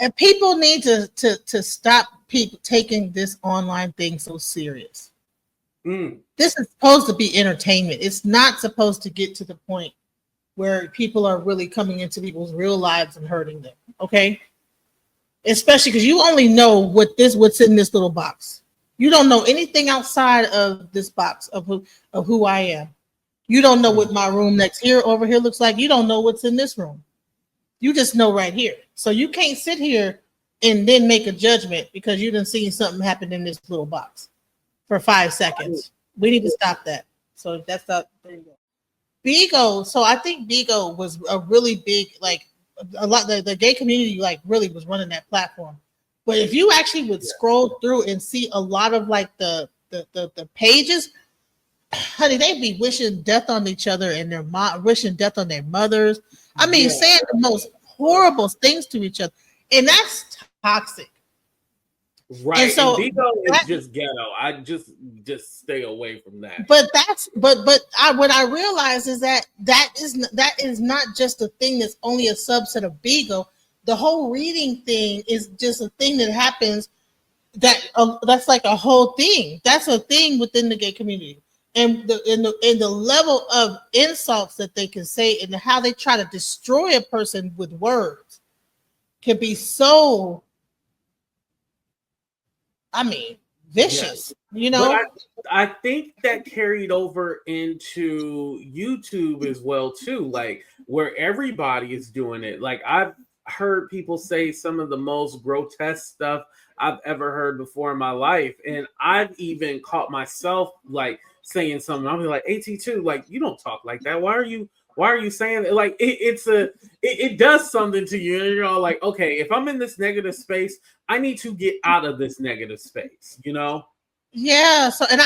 And people need to stop people taking this online thing so serious. This is supposed to be entertainment. It's not supposed to get to the point where people are really coming into people's real lives and hurting them. Okay, especially because you only know what's in this little box. You don't know anything outside of this box of who I am. You don't know what my room next over here looks like. You don't know what's in this room. You just know right here. So you can't sit here and then make a judgment because you done seen something happen in this little box for 5 seconds. We need to stop that. So that's not, there you go. Bigo. So I think Bigo was a really big, like a lot, the gay community like really was running that platform. But if you actually would scroll through and see a lot of like the pages, honey, they'd be wishing death on each other and their wishing death on their mothers. I mean, saying the most horrible things to each other, and that's toxic. Right. And so and Bigo is just ghetto. I just stay away from that. But what I realize is that is not just a thing that's only a subset of Bigo. The whole reading thing is just a thing that happens that's like a whole thing. That's a thing within the gay community. And the level of insults that they can say and how they try to destroy a person with words can be so, I mean, vicious, you know. But I think that carried over into YouTube as well too, like where everybody is doing it. Like I've heard people say some of the most grotesque stuff I've ever heard before in my life, and I've even caught myself like saying something. I'll be like, AT2, like you don't talk like that. Why are you saying it? Like it does something to you, and you're all like, okay, if I'm in this negative space, I need to get out of this negative space, you know? Yeah. So and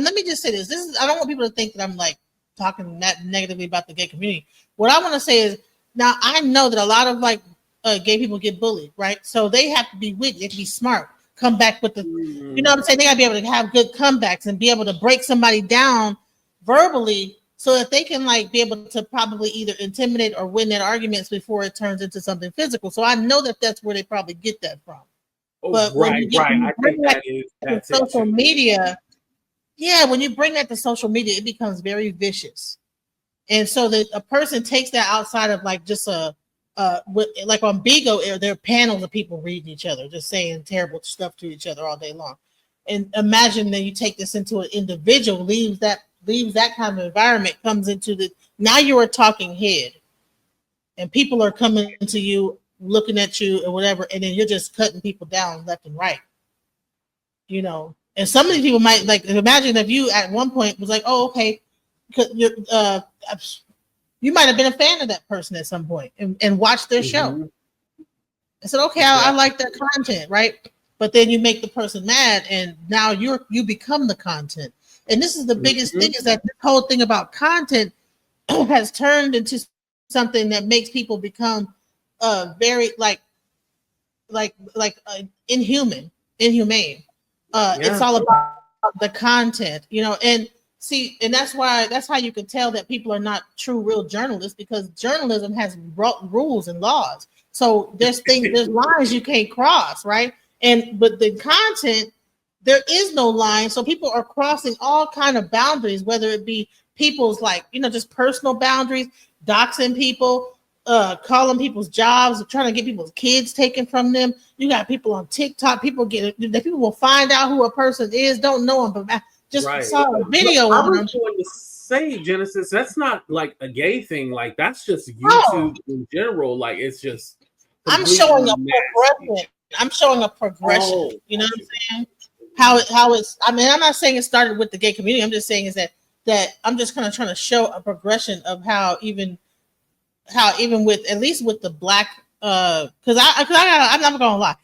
let me just say this. I don't want people to think that I'm like talking that negatively about the gay community. What I want to say is, now I know that a lot of like gay people get bullied, right? So they have to be witty, they have to be smart, come back with you know what I'm saying? They gotta be able to have good comebacks and be able to break somebody down verbally so that they can like be able to probably either intimidate or win their arguments before it turns into something physical. So I know that that's where they probably get that from. Oh, but right. I think that's social media. Yeah, when you bring that to social media, it becomes very vicious. And so that a person takes that outside of like just like on Bigo, there are panels of people reading each other, just saying terrible stuff to each other all day long. And imagine that you take this into an individual, leaves that kind of environment, comes into now you're a talking head, and people are coming to you, looking at you or whatever, and then you're just cutting people down left and right. You know, and some of these people might like imagine if you at one point was like, oh, okay. You might have been a fan of that person at some point and watched their show. I said, okay, I like their content, right? But then you make the person mad, and now you become the content. And this is the biggest thing, is that the whole thing about content has turned into something that makes people become very inhumane. It's all about the content, you know, and see, and that's how you can tell that people are not true, real journalists, because journalism has rules and laws. So there's lines you can't cross, right? But the content, there is no line. So people are crossing all kind of boundaries, whether it be people's like, you know, just personal boundaries, doxing people, calling people's jobs, trying to get people's kids taken from them. You got people on TikTok, people will find out who a person is, don't know them, but just saw a video on them. I was going to say, Genesis, that's not like a gay thing. Like that's just YouTube in general. Like it's just. I'm showing a progression. You know what I'm saying? How it's. I mean, I'm not saying it started with the gay community. I'm just saying is that I'm just kind of trying to show a progression of how even with, at least with the black, because I'm not gonna lie,